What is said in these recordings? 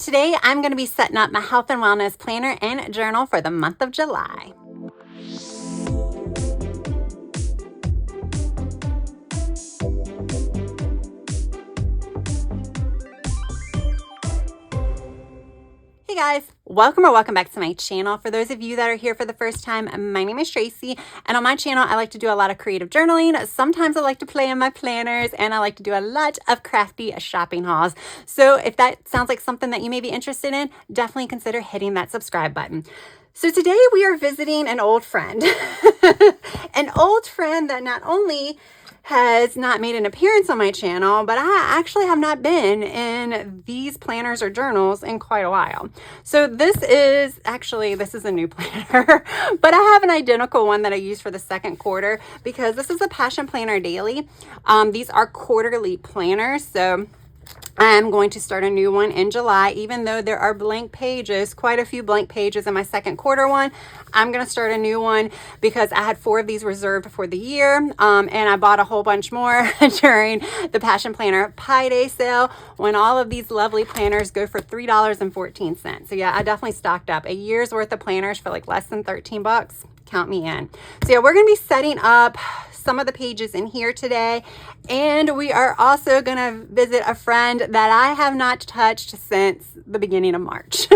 Today I'm going to be setting up my health and wellness planner and journal for the month of July. Hey guys, welcome back to my channel. For those of you that are here for the first time, my name is Tracy, and on my channel I like to do a lot of creative journaling. Sometimes I like to play in my planners, and I like to do a lot of crafty shopping hauls. So if that sounds like something that you may be interested in, definitely consider hitting that subscribe button. So today we are visiting an old friend, an old friend that not only has not made an appearance on my channel, but I actually have not been in these planners or journals in quite a while. So this is a new planner, but I have an identical one that I use for the second quarter because this is a Passion Planner Daily. These are quarterly planners, so I'm going to start a new one in July. Even though there are blank pages, quite a few blank pages in my second quarter one, I'm going to start a new one because I had 4 of these reserved for the year, and I bought a whole bunch more during the Passion Planner Pi Day sale when all of these lovely planners go for $3.14. So yeah, I definitely stocked up a year's worth of planners for like less than 13 bucks. Count me in. So yeah, we're going to be setting up some of the pages in here today, and we are also going to visit a friend that I have not touched since the beginning of March.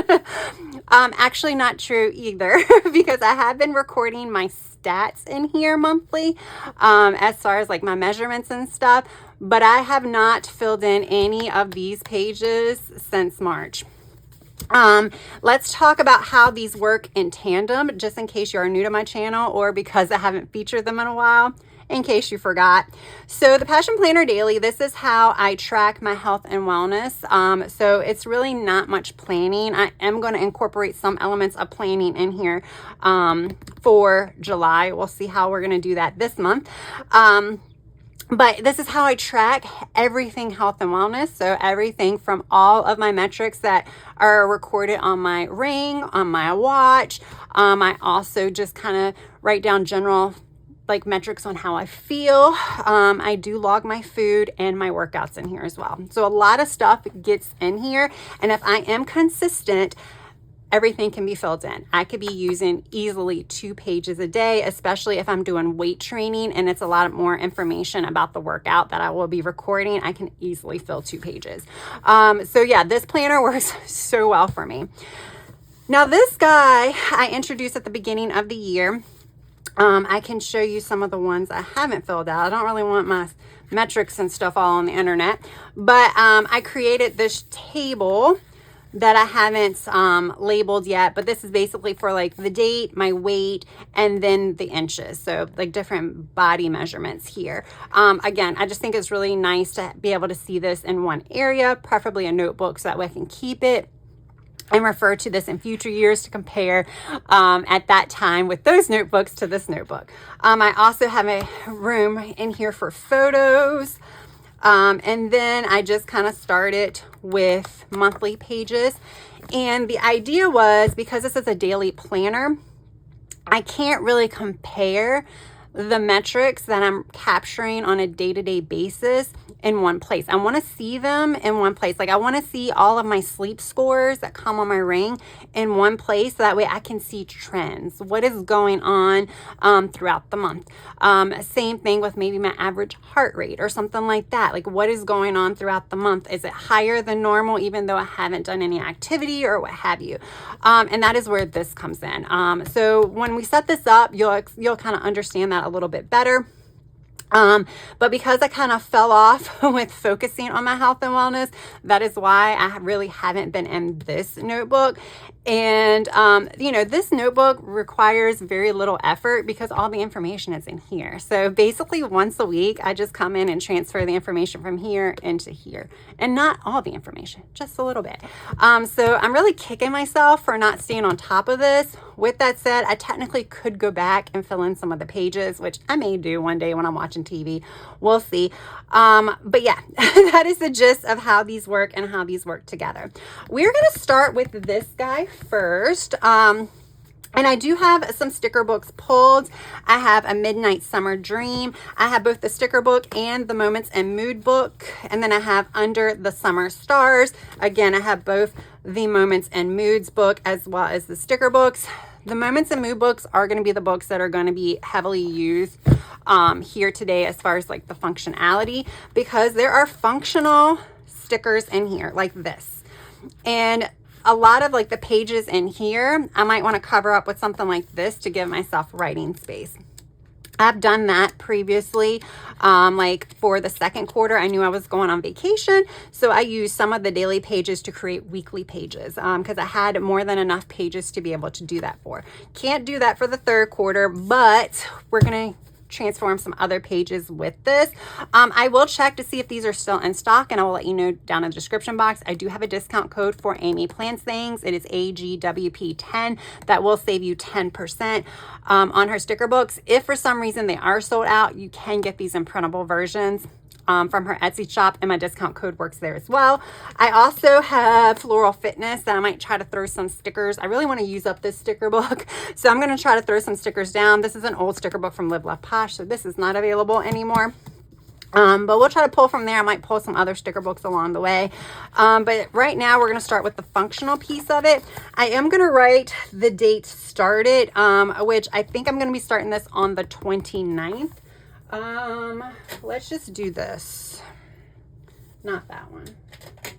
Actually not true either, because I have been recording my stats in here monthly, as far as like my measurements and stuff, but I have not filled in any of these pages since March. Let's talk about how these work in tandem, just in case you are new to my channel or because I haven't featured them in a while, in case you forgot. So the Passion Planner Daily, this is how I track my health and wellness. So it's really not much planning. I am going to incorporate some elements of planning in here for July. We'll see how we're going to do that this month. But this is how I track everything health and wellness. So everything from all of my metrics that are recorded on my ring, on my watch. I also just kind of write down general like metrics on how I feel. I do log my food and my workouts in here as well. So a lot of stuff gets in here. And if I am consistent, everything can be filled in. I could be using easily 2 pages a day, especially if I'm doing weight training and it's a lot more information about the workout that I will be recording. I can easily fill 2 pages. So yeah, this planner works so well for me. Now this guy I introduced at the beginning of the year. I can show you some of the ones I haven't filled out. I don't really want my metrics and stuff all on the internet, but I created this table that I haven't labeled yet, but this is basically for like the date, my weight, and then the inches. So like different body measurements here. Again, I just think it's really nice to be able to see this in one area, preferably a notebook, so that way I can keep it and refer to this in future years to compare at that time with those notebooks to this notebook. I also have a room in here for photos. And then I just kind of started with monthly pages. And the idea was, because this is a daily planner, I can't really compare the metrics that I'm capturing on a day-to-day basis in one place. I want to see them in one place. Like I want to see all of my sleep scores that come on my ring in one place, so that way I can see trends. What is going on throughout the month? Same thing with maybe my average heart rate or something like that. Like what is going on throughout the month? Is it higher than normal even though I haven't done any activity or what have you? And that is where this comes in. So when we set this up, you'll kind of understand that a little bit better. But because I kind of fell off with focusing on my health and wellness, that is why I really haven't been in this notebook. And, you know, this notebook requires very little effort because all the information is in here. So basically once a week, I just come in and transfer the information from here into here, and not all the information, just a little bit. So I'm really kicking myself for not staying on top of this. With that said, I technically could go back and fill in some of the pages, which I may do one day when I'm watching TV. We'll see. But yeah, that is the gist of how these work and how these work together. We're going to start with this guy first. And I do have some sticker books pulled. I have a Midnight Summer Dream. I have both the sticker book and the Moments and Mood book. And then I have Under the Summer Stars. Again, I have both the Moments and Moods book as well as the sticker books. The Moments and Mood books are going to be the books that are going to be heavily used here today as far as like the functionality, because there are functional stickers in here like this. And a lot of like the pages in here, I might want to cover up with something like this to give myself writing space. I've done that previously. Like for the second quarter, I knew I was going on vacation. So I used some of the daily pages to create weekly pages because I had more than enough pages to be able to do that for. Can't do that for the third quarter, but we're going to transform some other pages with this. I will check to see if these are still in stock, and I will let you know down in the description box. I do have a discount code for Amy Plans Things. It is AGWP10. That will save you 10% on her sticker books. If for some reason they are sold out, you can get these in printable versions from her Etsy shop, and my discount code works there as well. I also have Floral Fitness that I might try to throw some stickers. I really want to use up this sticker book, so I'm going to try to throw some stickers down. This is an old sticker book from Live Love Posh, so this is not available anymore. But we'll try to pull from there. I might pull some other sticker books along the way. But right now we're going to start with the functional piece of it. I am going to write the date started, which I think I'm going to be starting this on the 29th. Let's just do this. Not that one. I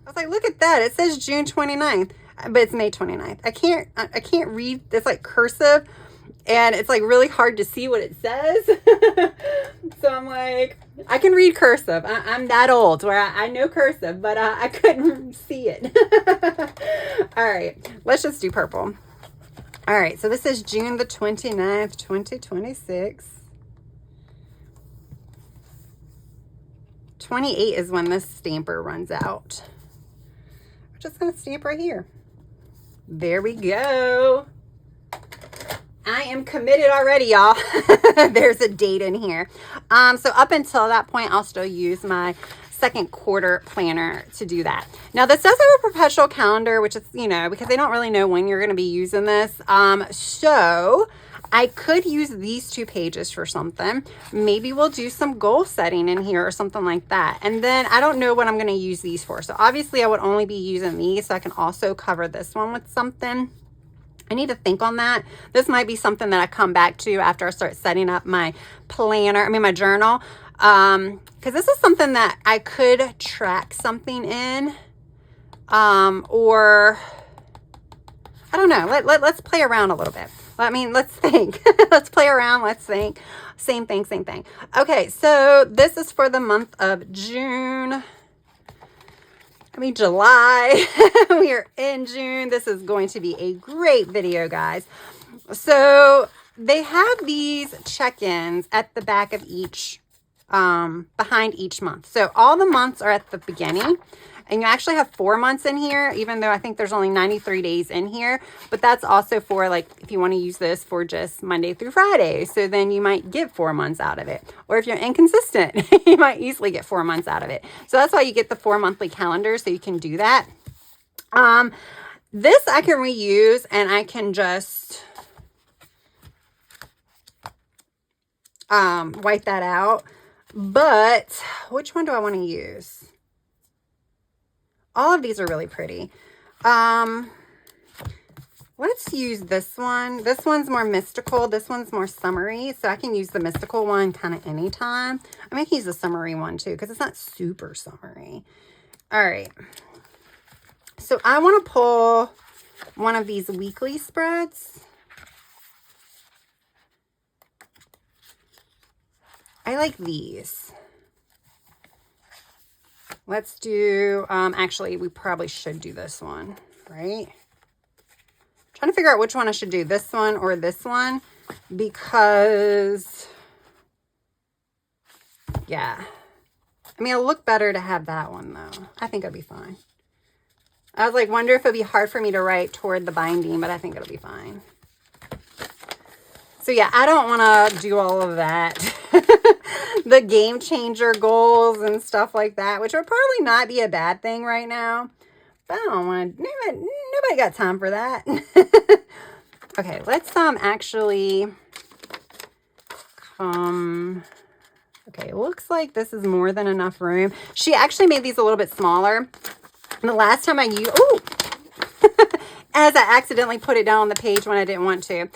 was like, look at that. It says June 29th, but it's May 29th. I can't read. It's like cursive, and it's like really hard to see what it says. So I'm like, I can read cursive. I'm that old where I know cursive, but I couldn't see it. All right, let's just do purple. All right, so this is June the 29th, 2026. 28 is when this stamper runs out. We're just going to stamp right here. There we go. I am committed already, y'all. There's a date in here. So up until that point, I'll still use my second quarter planner to do that. Now this does have a perpetual calendar, which is, you know, because they don't really know when you're going to be using this. So I could use these two pages for something. Maybe we'll do some goal setting in here or something like that. And then I don't know what I'm going to use these for. So obviously I would only be using these, so I can also cover this one with something. I need to think on that. This might be something that I come back to after I start setting up my planner, my journal. Because this is something that I could track something in, or I don't know. Let's play around a little bit. Let's think. Let's play around. Let's think. Same thing. Okay, so this is for the month of June. July. We are in June. This is going to be a great video, guys. So they have these check-ins at the back of each behind each month. So all the months are at the beginning, and you actually have 4 months in here, even though I think there's only 93 days in here, but that's also for like, if you want to use this for just Monday through Friday. So then you might get 4 months out of it. Or if you're inconsistent, you might easily get 4 months out of it. So that's why you get the 4 monthly calendar. So you can do that. This I can reuse, and I can just, white that out. But which one do I want to use? All of these are really pretty. Let's use this one. This one's more mystical. This one's more summery. So I can use the mystical one kind of anytime. I can use the summery one too, because it's not super summery. All right. So I want to pull one of these weekly spreads. I like these. Let's do, actually, we probably should do this one, right? I'm trying to figure out which one I should do, this one or this one, because, yeah. It'll look better to have that one, though. I think it'll be fine. I was like, wonder if it'd be hard for me to write toward the binding, but I think it'll be fine. So, yeah, I don't want to do all of that. The game changer goals and stuff like that, which would probably not be a bad thing right now. But I don't want to, nobody got time for that. Okay, let's actually okay, it looks like this is more than enough room. She actually made these a little bit smaller. And the last time I used, oh, as I accidentally put it down on the page when I didn't want to.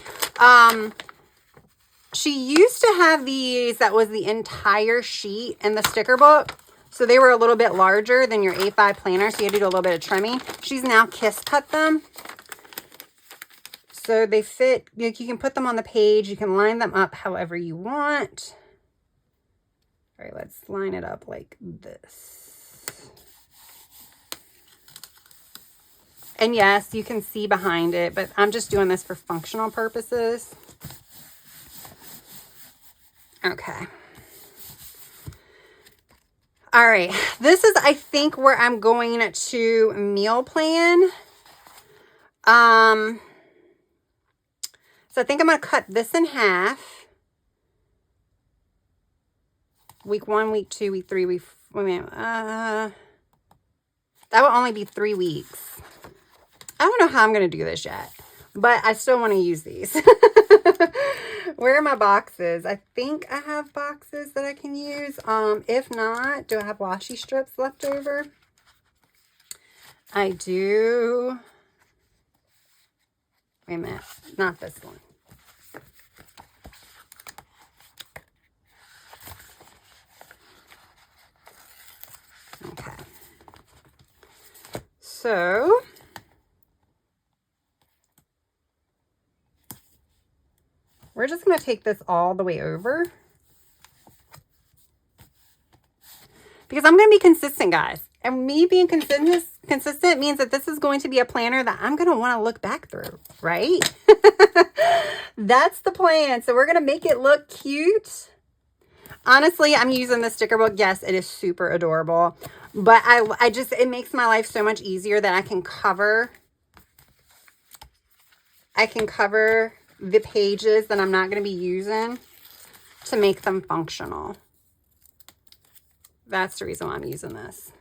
She used to have these that was the entire sheet in the sticker book. So they were a little bit larger than your A5 planner. So you had to do a little bit of trimming. She's now kiss cut them. So they fit, you can put them on the page. You can line them up however you want. All right, let's line it up like this. And yes, you can see behind it, but I'm just doing this for functional purposes. Okay. All right. This is, I think, where I'm going to meal plan. So I think I'm going to cut this in half. Week 1, week 2, week 3, week, wait a minute. That will only be 3 weeks. I don't know how I'm going to do this yet, but I still want to use these. Where are my boxes? I think I have boxes that I can use. If not, do I have washi strips left over? I do. Wait a minute, not this one. Okay. So we're just going to take this all the way over. Because I'm going to be consistent, guys. And me being consistent means that this is going to be a planner that I'm going to want to look back through, right? That's the plan. So we're going to make it look cute. Honestly, I'm using the sticker book. Yes, it is super adorable. But I just, it makes my life so much easier that I can cover the pages that I'm not going to be using to make them functional. That's the reason why I'm using this.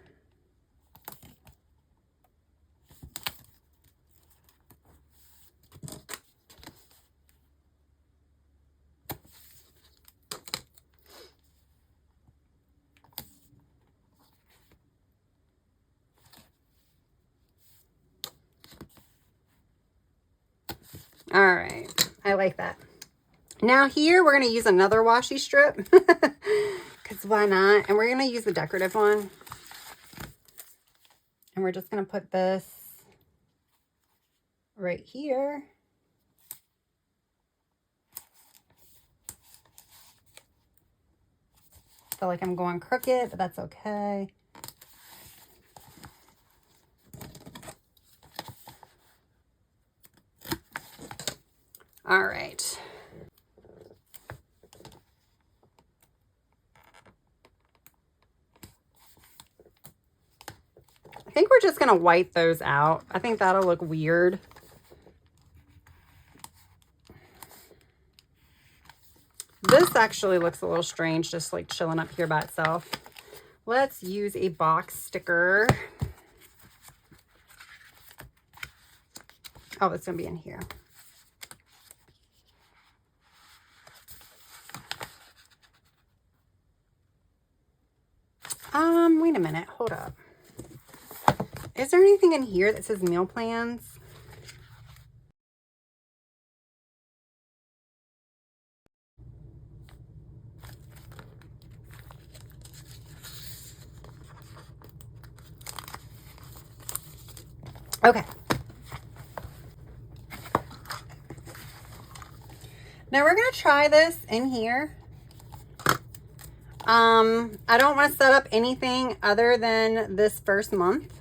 All right, I like that. Now here, we're going to use another washi strip, because why not? And we're going to use the decorative one. And we're just going to put this right here. Feel like I'm going crooked, but that's okay. All right. I think we're just going to white those out. I think that'll look weird. This actually looks a little strange, just like chilling up here by itself. Let's use a box sticker. Oh, it's going to be in here. Wait a minute. Hold up. Is there anything in here that says meal plans? Okay. Now we're going to try this in here. I don't want to set up anything other than this first month,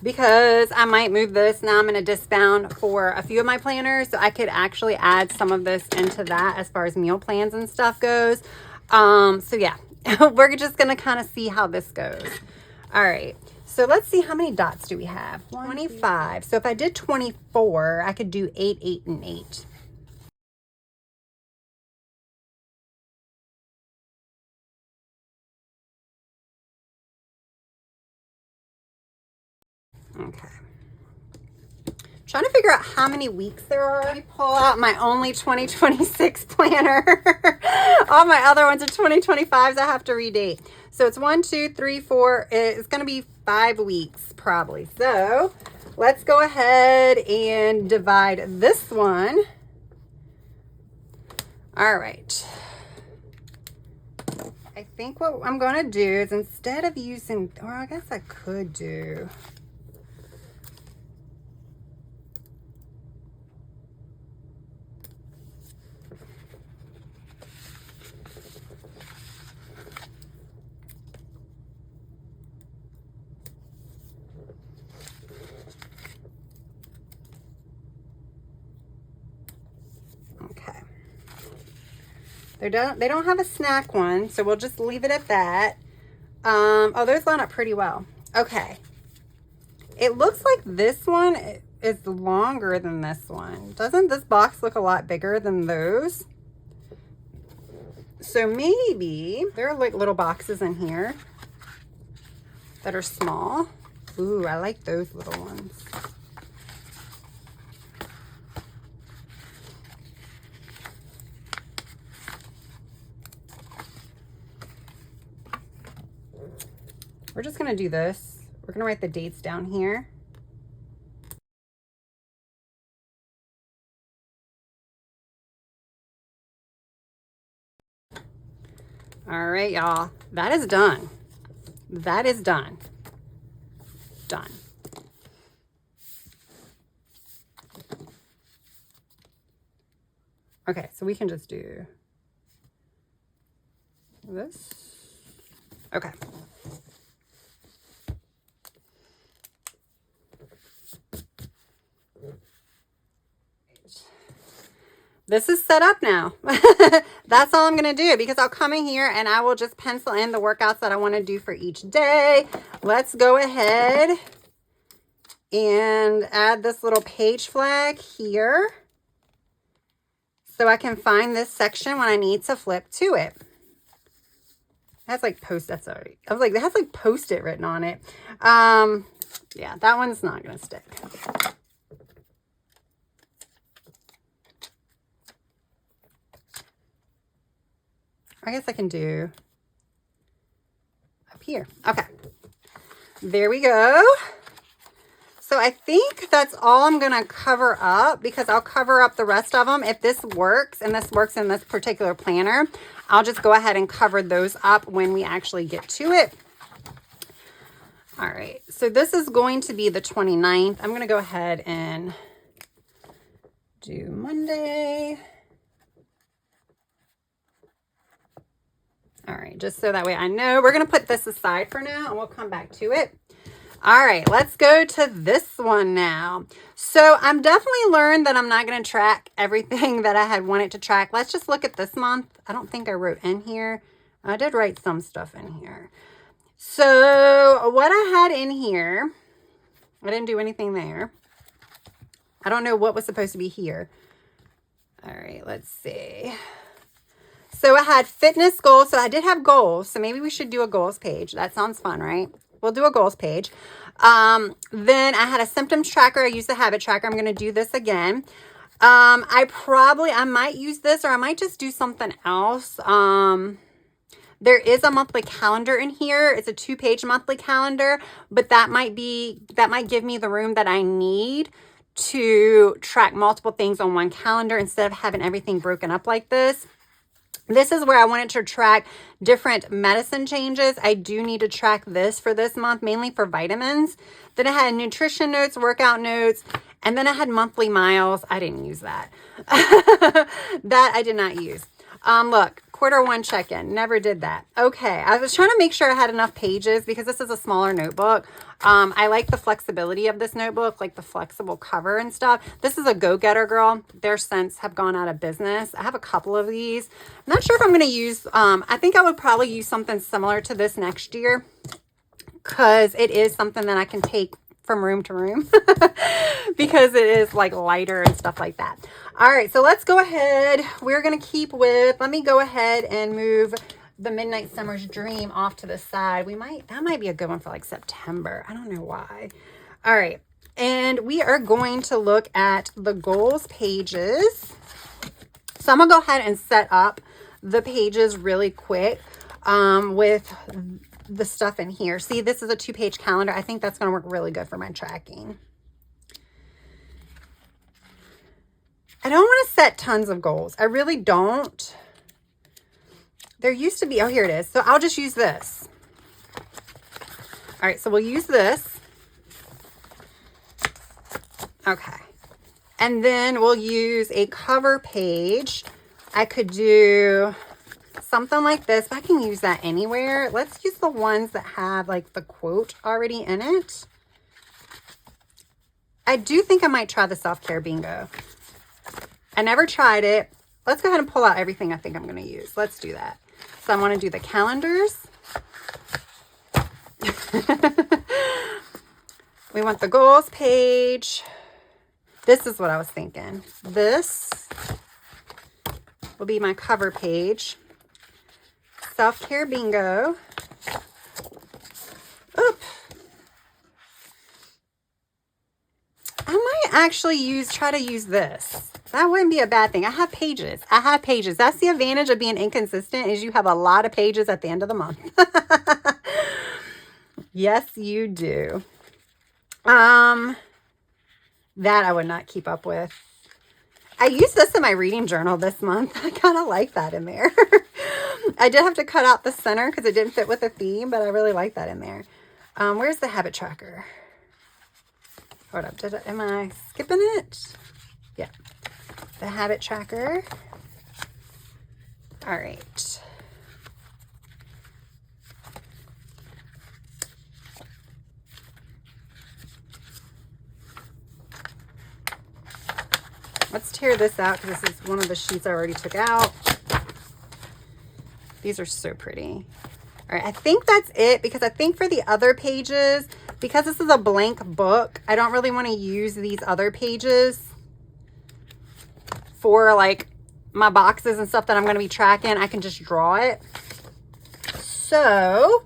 because I might move this. Now I'm going to disbound for a few of my planners, so I could actually add some of this into that as far as meal plans and stuff goes. So yeah, we're just going to kind of see how this goes. All right. So let's see, how many dots do we have? 25. So if I did 24, I could do 8, 8, and 8. Okay. Trying to figure out how many weeks there are. Let me pull out my only 2026 planner. All my other ones are 2025s. I have to redate. So it's 1, 2, 3, 4. It's going to be 5 weeks probably. So let's go ahead and divide this one. All right. I think what I'm going to do is, instead of using, or I guess I could do, okay. They don't have a snack one, so we'll just leave it at that. Oh, those line up pretty well. Okay. It looks like this one is longer than this one. Doesn't this box look a lot bigger than those? So maybe there are like little boxes in here that are small. Ooh, I like those little ones. We're just going to do this. We're going to write the dates down here. All right, y'all. That is done. That is done. Done. Okay, so we can just do this. Okay. This is set up now. That's all I'm going to do, because I'll come in here and I will just pencil in the workouts that I want to do for each day. Let's go ahead and add this little page flag here so I can find this section when I need to flip to it. That's like that's already, I was like, that has like Post-it written on it. Yeah, that one's not going to stick. I guess I can do up here. Okay, there we go. So I think that's all I'm going to cover up, because I'll cover up the rest of them. If this works, and this works in this particular planner, I'll just go ahead and cover those up when we actually get to it. All right, so this is going to be the 29th. I'm going to go ahead and do Monday. All right, just so that way I know. We're going to put this aside for now and we'll come back to it. All right, let's go to this one now. So I'm definitely learned that I'm not going to track everything that I had wanted to track. Let's just look at this month. I don't think I wrote in here. I did write some stuff in here. So what I had in here, I didn't do anything there. I don't know what was supposed to be here. All right, let's see. So I had fitness goals. So I did have goals. So maybe we should do a goals page. That sounds fun, right? We'll do a goals page. Then I had a symptoms tracker. I used the habit tracker. I'm going to do this again. I might use this, or I might just do something else. There is a monthly calendar in here. It's a 2-page monthly calendar, but that might give me the room that I need to track multiple things on one calendar instead of having everything broken up like this. This is where I wanted to track different medicine changes. I do need to track this for this month, mainly for vitamins. Then I had nutrition notes, workout notes, and then I had monthly miles. I didn't use that. That I did not use. Look, Q1 check-in, never did that. Okay, I was trying to make sure I had enough pages because this is a smaller notebook. I like the flexibility of this notebook, like the flexible cover and stuff. This is a Go-Getter, girl. Their scents have gone out of business. I have a couple of these. I'm not sure if I'm going to use, I think I would probably use something similar to this next year, because it is something that I can take from room to room because it is like lighter and stuff like that. All right, so let's go ahead. We're going to keep with, let me go ahead and move the Midnight Summer's Dream off to the side. That might be a good one for like September. I don't know why. All right. And we are going to look at the goals pages. So I'm going to go ahead and set up the pages really quick with the stuff in here. See, this is a 2-page calendar. I think that's going to work really good for my tracking. I don't want to set tons of goals. I really don't. There used to be, oh, here it is. So I'll just use this. All right, so we'll use this. Okay. And then we'll use a cover page. I could do something like this, but I can use that anywhere. Let's use the ones that have like the quote already in it. I do think I might try the self-care bingo. I never tried it. Let's go ahead and pull out everything I think I'm going to use. Let's do that. So I want to do the calendars. We want the goals page. This is what I was thinking. This will be my cover page. Self-care bingo. Oop. I might actually try to use this. That wouldn't be a bad thing. I have pages. That's the advantage of being inconsistent, is you have a lot of pages at the end of the month. Yes, you do. That I would not keep up with. I used this in my reading journal this month. I kind of like that in there. I did have to cut out the center because it didn't fit with the theme, but I really like that in there. Where's the habit tracker? Hold up. Am I skipping it? Yeah. The habit tracker. All right. Let's tear this out because this is one of the sheets I already took out. These are so pretty. All right, I think that's it, because I think for the other pages, because this is a blank book, I don't really want to use these other pages for like my boxes and stuff that I'm going to be tracking. I can just draw it. So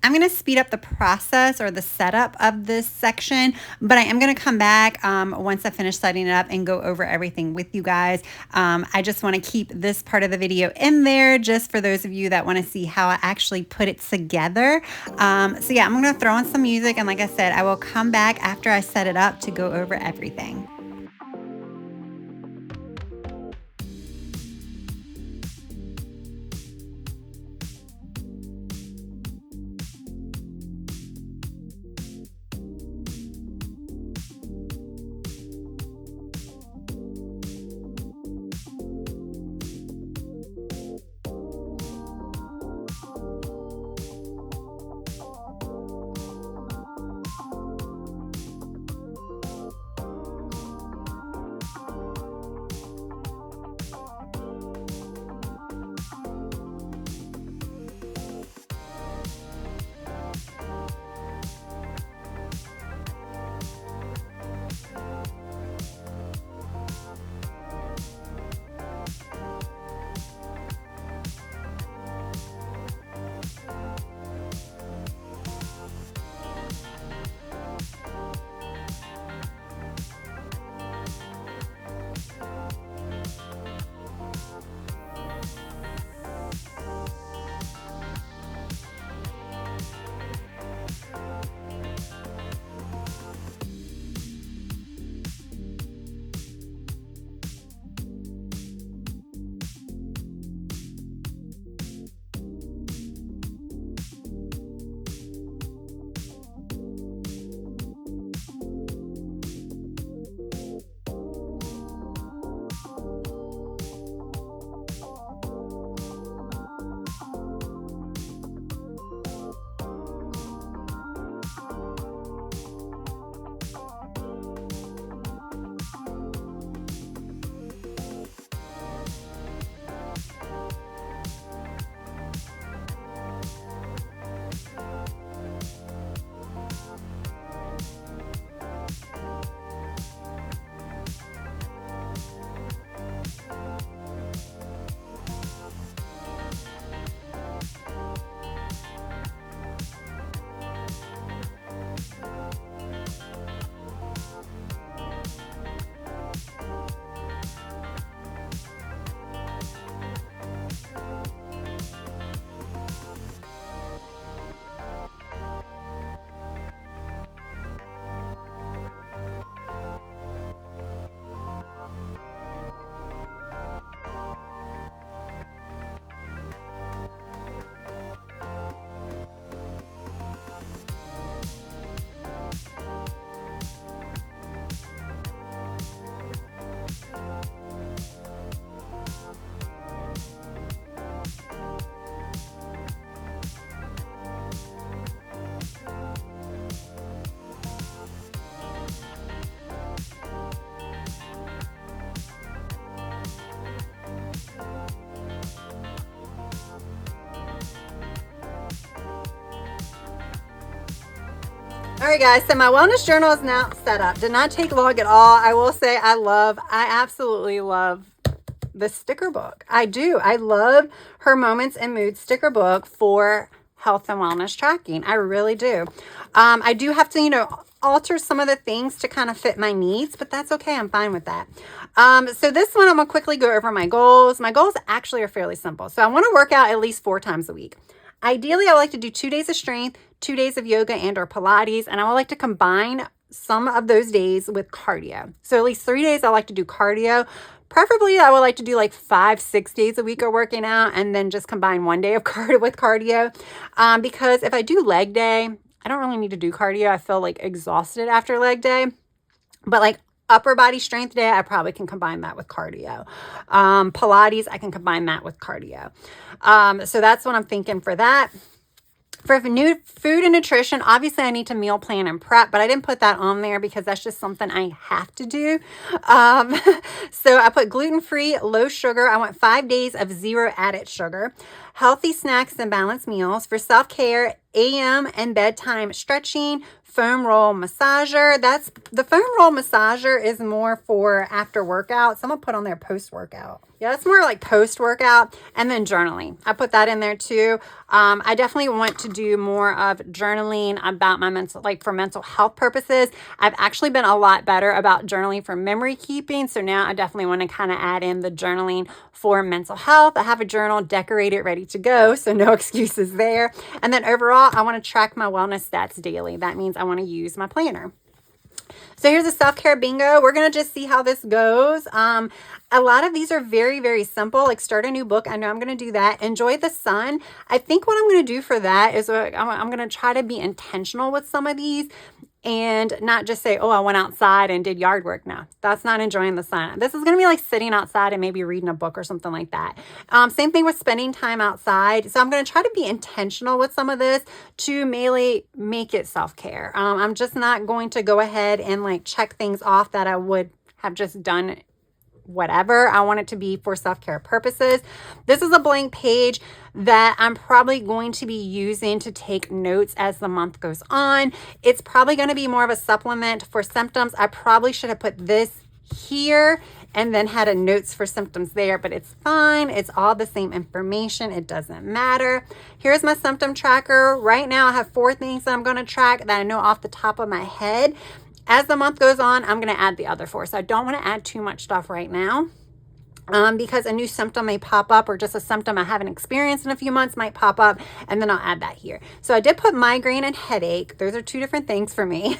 I'm going to speed up the process or the setup of this section, but I am going to come back once I finish setting it up and go over everything with you guys. I just want to keep this part of the video in there just for those of you that want to see how I actually put it together. So yeah, I'm going to throw in some music, and like I said, I will come back after I set it up to go over everything. All right, guys, so my wellness journal is now set up. Did not take long at all. I will say I absolutely love the sticker book. I do. I love her Moments and Moods sticker book for health and wellness tracking. I really do. I do have to, alter some of the things to kind of fit my needs, but that's okay. I'm fine with that. So this one, I'm going to quickly go over my goals. My goals actually are fairly simple. So I want to work out at least 4 times a week. Ideally, I would like to do 2 days of strength, 2 days of yoga and or Pilates, and I would like to combine some of those days with cardio. So at least 3 days I like to do cardio. Preferably, I would like to do like 5-6 days a week of working out and then just combine 1 day of cardio with cardio. Because if I do leg day, I don't really need to do cardio. I feel like exhausted after leg day. But like upper body strength day, I probably can combine that with cardio. Pilates, I can combine that with cardio. So that's what I'm thinking for that. For new food and nutrition, obviously I need to meal plan and prep, but I didn't put that on there because that's just something I have to do. So I put gluten-free, low sugar. I want 5 days of 0 added sugar. Healthy snacks and balanced meals. For self-care, AM and bedtime stretching, foam roll massager. The foam roll massager is more for after workout. Someone put on their post-workout. Yeah, that's more like post-workout. And then journaling. I put that in there too. I definitely want to do more of journaling about my for mental health purposes. I've actually been a lot better about journaling for memory keeping. So now I definitely want to kind of add in the journaling for mental health. I have a journal decorated, ready to go. So no excuses there. And then overall, I want to track my wellness stats daily. That means I want to use my planner. So here's a self-care bingo. We're going to just see how this goes. A lot of these are very, very simple, like start a new book. I know I'm going to do that. Enjoy the sun. I think what I'm going to do for that is I'm going to try to be intentional with some of these and not just say, oh, I went outside and did yard work. No, that's not enjoying the sun. This is going to be like sitting outside and maybe reading a book or something like that. Same thing with spending time outside. So I'm going to try to be intentional with some of this to mainly make it self-care. I'm just not going to go ahead and like check things off that I would have just done whatever. I want it to be for self-care purposes. This is a blank page that I'm probably going to be using to take notes as the month goes on. It's probably going to be more of a supplement for symptoms. I probably should have put this here and then had a notes for symptoms there, but it's fine. It's all the same information. It doesn't matter. Here's my symptom tracker. Right now I have 4 things that I'm going to track that I know off the top of my head. As the month goes on, I'm going to add the other 4. So I don't want to add too much stuff right now because a new symptom may pop up or just a symptom I haven't experienced in a few months might pop up, and then I'll add that here. So I did put migraine and headache. Those are 2 different things for me.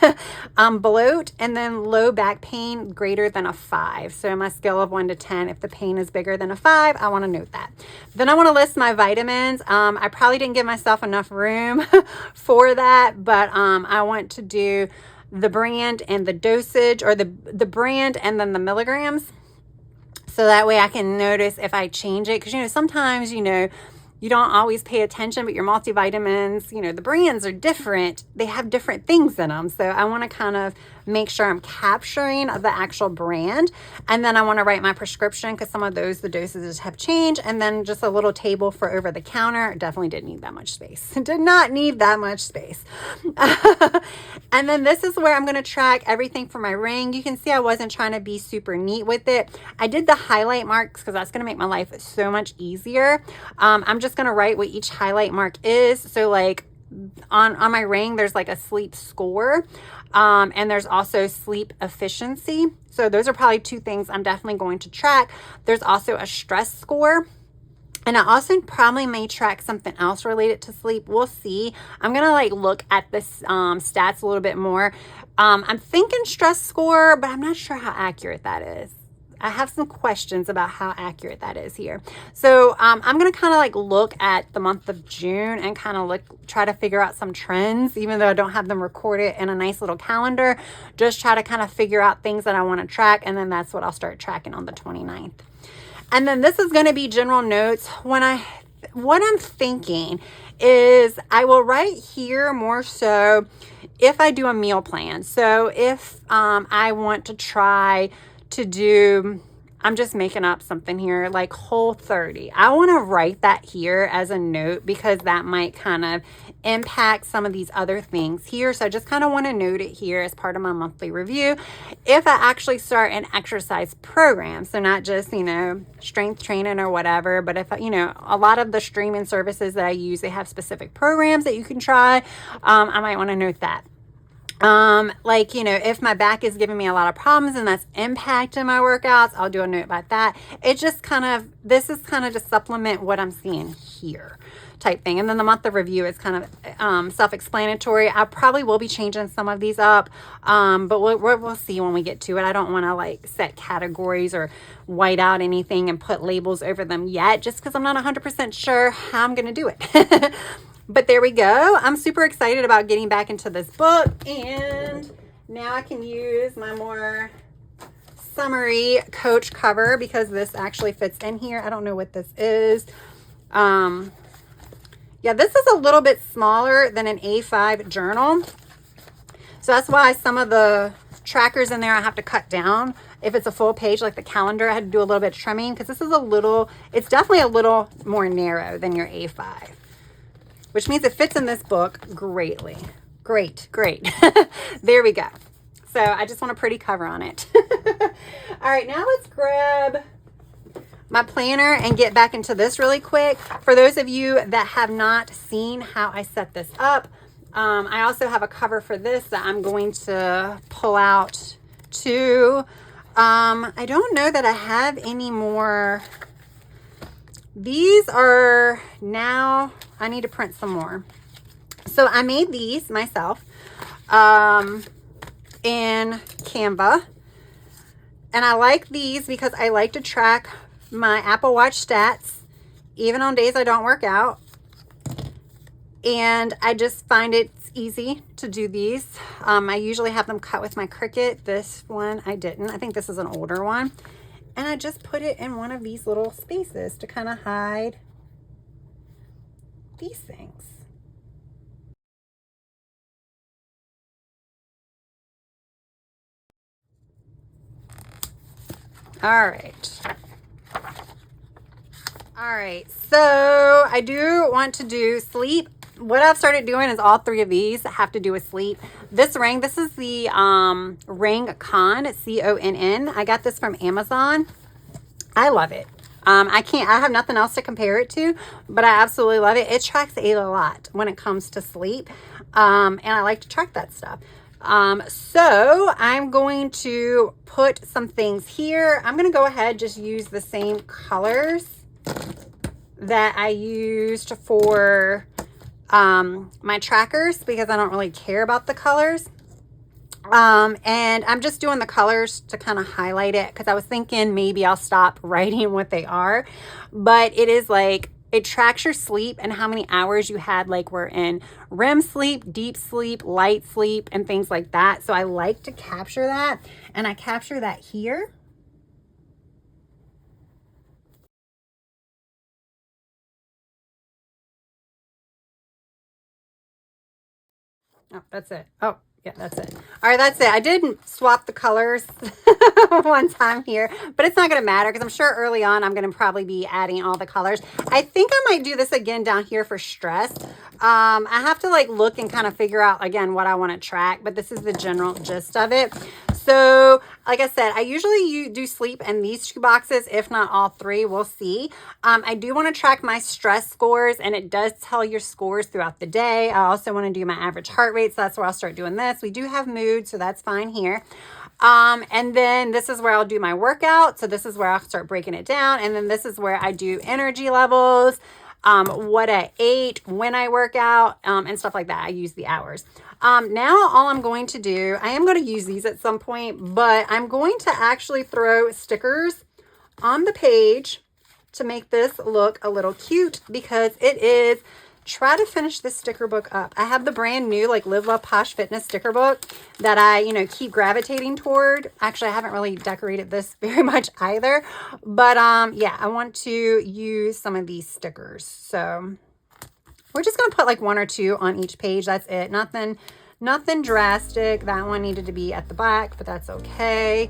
Bloat and then low back pain greater than a 5. So my scale of 1 to 10, if the pain is bigger than a 5, I want to note that. Then I want to list my vitamins. I probably didn't give myself enough room for that, but I want to do the brand and the dosage, or the brand and then the milligrams. So that way I can notice if I change it. Because, sometimes, you don't always pay attention, but your multivitamins, the brands are different. They have different things in them. So I want to kind of make sure I'm capturing the actual brand. And then I want to write my prescription because some of those, the dosages have changed. And then just a little table for over the counter. Definitely didn't need that much space. Did not need that much space. And then this is where I'm going to track everything for my ring. You can see I wasn't trying to be super neat with it. I did the highlight marks because that's going to make my life so much easier. I'm just going to write what each highlight mark is. So like on my ring, there's like a sleep score. And there's also sleep efficiency. So those are probably 2 things I'm definitely going to track. There's also a stress score. And I also probably may track something else related to sleep. We'll see. I'm going to look at this stats a little bit more. I'm thinking stress score, but I'm not sure how accurate that is. I have some questions about how accurate that is here. So I'm going to kind of look at the month of June and kind of try to figure out some trends, even though I don't have them recorded in a nice little calendar. Just try to kind of figure out things that I want to track. And then that's what I'll start tracking on the 29th. And then this is going to be general notes. What I'm thinking is I will write here more so if I do a meal plan. So if I want to try to do I'm just making up something here, like Whole 30. I want to write that here as a note because that might kind of impact some of these other things here. So I just kind of want to note it here as part of my monthly review. If I actually start an exercise program, so not just, you know, strength training or whatever, but if, you know, a lot of the streaming services that I use, they have specific programs that you can try. I might want to note that. Like, you know, if my back is giving me a lot of problems and that's impacting my workouts, I'll do a note about that. It just kind of, this is kind of to supplement what I'm seeing here type thing. And then the month of review is kind of self-explanatory. I probably will be changing some of these up, but we'll see when we get to it. I don't want to like set categories or white out anything and put labels over them yet, just because I'm not 100% sure how I'm going to do it. But there we go. I'm super excited about getting back into this book, and now I can use my more summery Coach cover because this actually fits in here. I don't know what this is. Yeah, this is a little bit smaller than an A5 journal. So that's why some of the trackers in there I have to cut down. If it's a full page, like the calendar, I had to do a little bit of trimming because this is it's definitely a little more narrow than your A5. Which means it fits in this book greatly. Great. There we go. So I just want a pretty cover on it. All right, now let's grab my planner and get back into this really quick. For those of you that have not seen how I set this up, I also have a cover for this that I'm going to pull out too. I don't know that I have any more. These are now, I need to print some more. So I made these myself in Canva. And I like these because I like to track my Apple Watch stats, even on days I don't work out. And I just find it's easy to do these. I usually have them cut with my Cricut. This one I didn't. I think this is an older one. And I just put it in one of these little spaces to kind of hide these things. All right. So I do want to do sleep. What I've started doing is all three of these have to do with sleep. This ring, this is the Ring Conn, C-O-N-N. I got this from Amazon. I love it. I have nothing else to compare it to, but I absolutely love it. It tracks a lot when it comes to sleep. And I like to track that stuff. So I'm going to put some things here. I'm going to go ahead, just use the same colors that I used for my trackers because I don't really care about the colors. And I'm just doing the colors to kind of highlight it because I was thinking maybe I'll stop writing what they are, but it is like, it tracks your sleep and how many hours you had, like we're in REM sleep, deep sleep, light sleep, and things like that. So I like to capture that, and I capture that here. Oh, that's it. Oh, yeah, that's it. All right, that's it. I didn't swap the colors one time here, but it's not going to matter because I'm sure early on I'm going to probably be adding all the colors. I think I might do this again down here for stress. I have to like look and kind of figure out again what I want to track, but this is the general gist of it. So like I said, I usually do sleep in these two boxes, if not all three. We'll see. I do want to track my stress scores, and it does tell your scores throughout the day. I also want to do my average heart rate, so that's where I'll start doing this. We do have mood, so that's fine here. And then this is where I'll do my workout. So this is where I'll start breaking it down. And then this is where I do energy levels, what I ate, when I work out, and stuff like that. I use the hours. Now all I'm going to do, I am going to use these at some point, but I'm going to actually throw stickers on the page to make this look a little cute because it is, try to finish this sticker book up. I have the brand new like Live Love Posh Fitness sticker book that I, keep gravitating toward. Actually, I haven't really decorated this very much either, but yeah, I want to use some of these stickers. So we're just going to put like one or two on each page. That's it. Nothing drastic. That one needed to be at the back, but that's okay.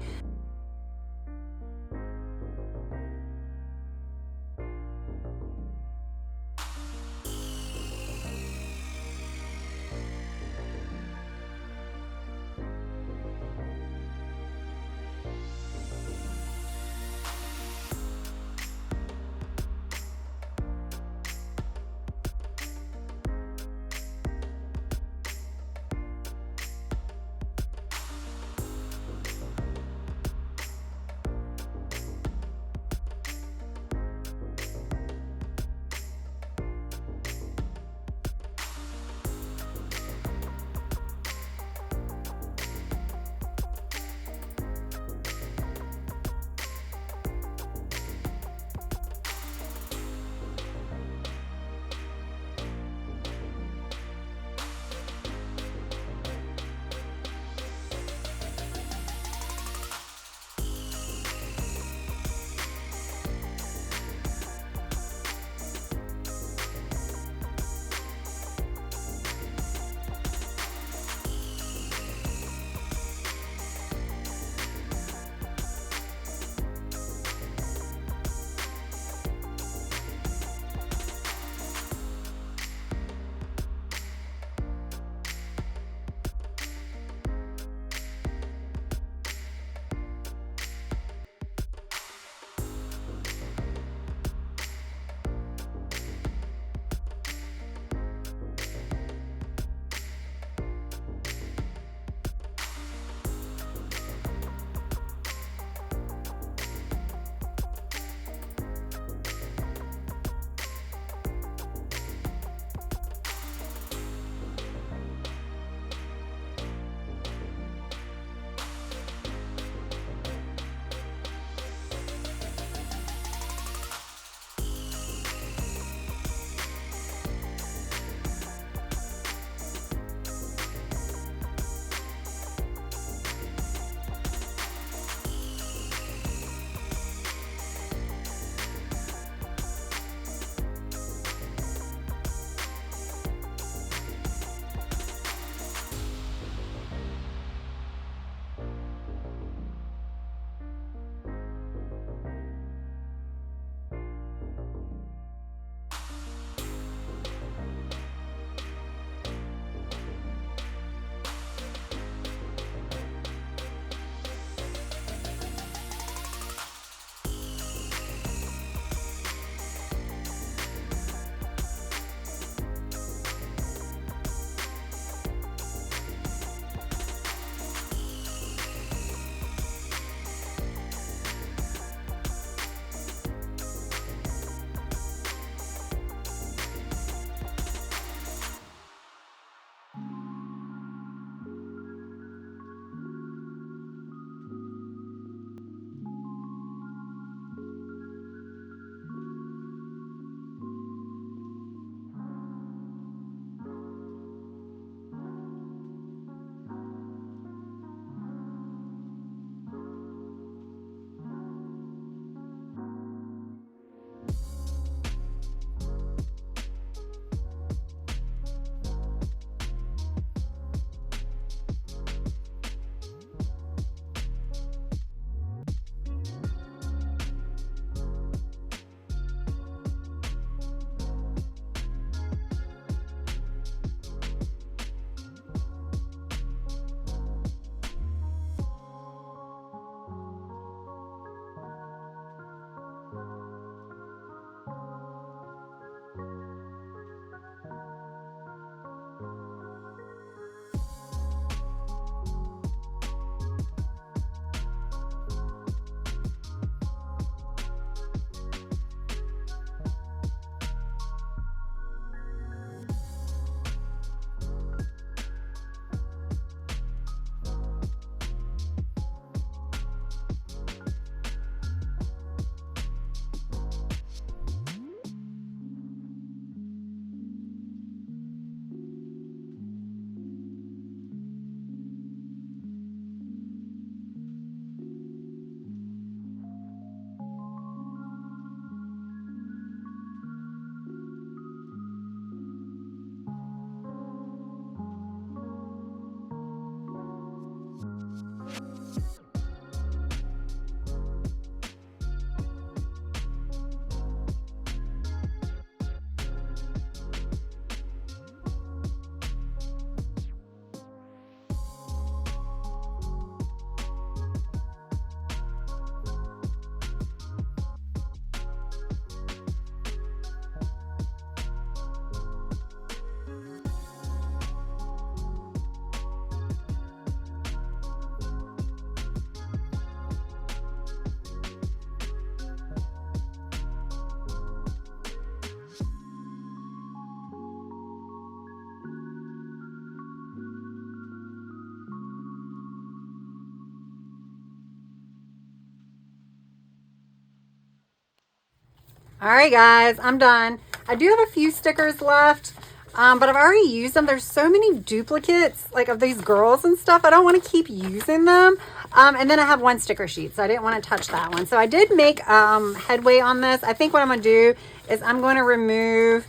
All right, guys, I'm done. I do have a few stickers left, but I've already used them. There's so many duplicates, like of these girls and stuff. I don't want to keep using them. And then I have one sticker sheet, so I didn't want to touch that one. So I did make headway on this. I think what I'm going to do is I'm going to remove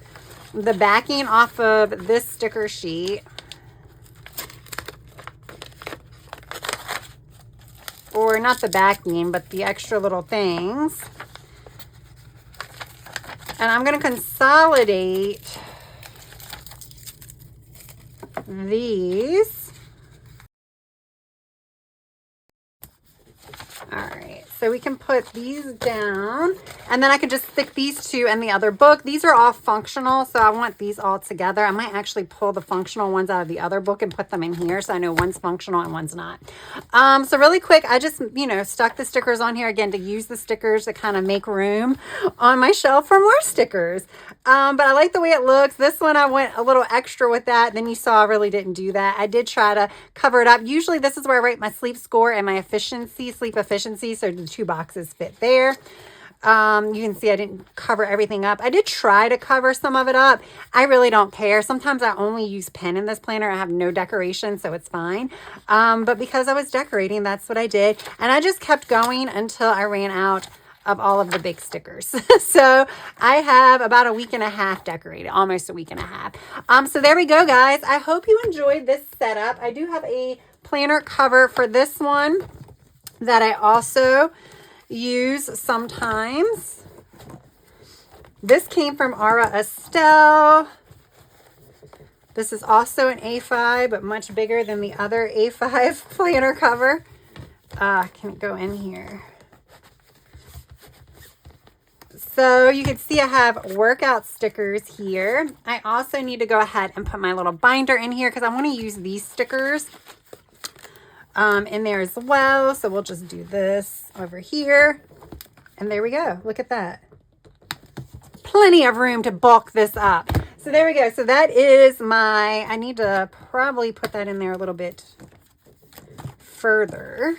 the backing off of this sticker sheet. Or not the backing, but the extra little things. And I'm going to consolidate these. All right, so we can put these down, and then I can just stick these two in the other book. These are all functional, so I want these all together. I might actually pull the functional ones out of the other book and put them in here, so I know one's functional and one's not. So really quick, I just, stuck the stickers on here again to use the stickers to kind of make room on my shelf for more stickers. But I like the way it looks. This one, I went a little extra with that. Then you saw I really didn't do that. I did try to cover it up. Usually this is where I write my sleep score and my sleep efficiency. So the two boxes fit there. You can see I didn't cover everything up. I did try to cover some of it up. I really don't care. Sometimes I only use pen in this planner. I have no decoration, so it's fine. But because I was decorating, that's what I did. And I just kept going until I ran out of all of the big stickers. So I have about a week and a half decorated, almost a week and a half. So there we go, guys. I hope you enjoyed this setup. I do have a planner cover for this one that I also use sometimes. This came from Ara Estelle. This is also an A5, but much bigger than the other A5 planner cover. Can it go in here? So you can see I have workout stickers here. I also need to go ahead and put my little binder in here because I want to use these stickers in there as well. So we'll just do this over here. And there we go. Look at that. Plenty of room to bulk this up. So there we go. So that is my, I need to probably put that in there a little bit further.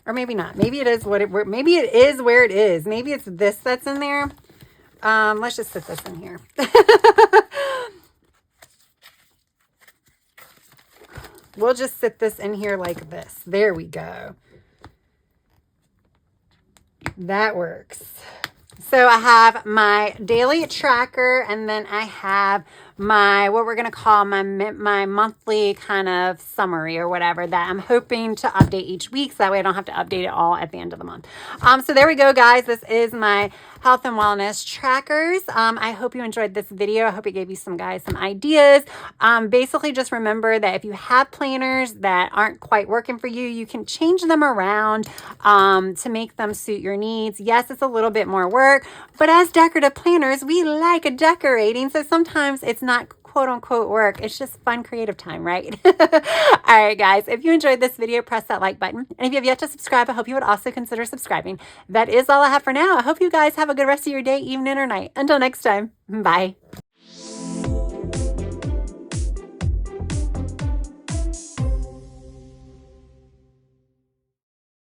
Or maybe not. Maybe it is maybe it is where it is. Maybe it's this that's in there. Let's just sit this in here. We'll just sit this in here like this. There we go. That works. So I have my daily tracker, and then I have my, what we're going to call my monthly kind of summary or whatever that I'm hoping to update each week. So that way I don't have to update it all at the end of the month. So there we go, guys. This is my health and wellness trackers. I hope you enjoyed this video. I hope it gave you some ideas. Basically just remember that if you have planners that aren't quite working for you, you can change them around to make them suit your needs. Yes, it's a little bit more work, but as decorative planners, we like decorating. So sometimes it's not quote unquote work. It's just fun creative time, right? All right, guys, if you enjoyed this video, press that like button. And if you have yet to subscribe, I hope you would also consider subscribing. That is all I have for now. I hope you guys have a good rest of your day, evening, or night. Until next time, bye.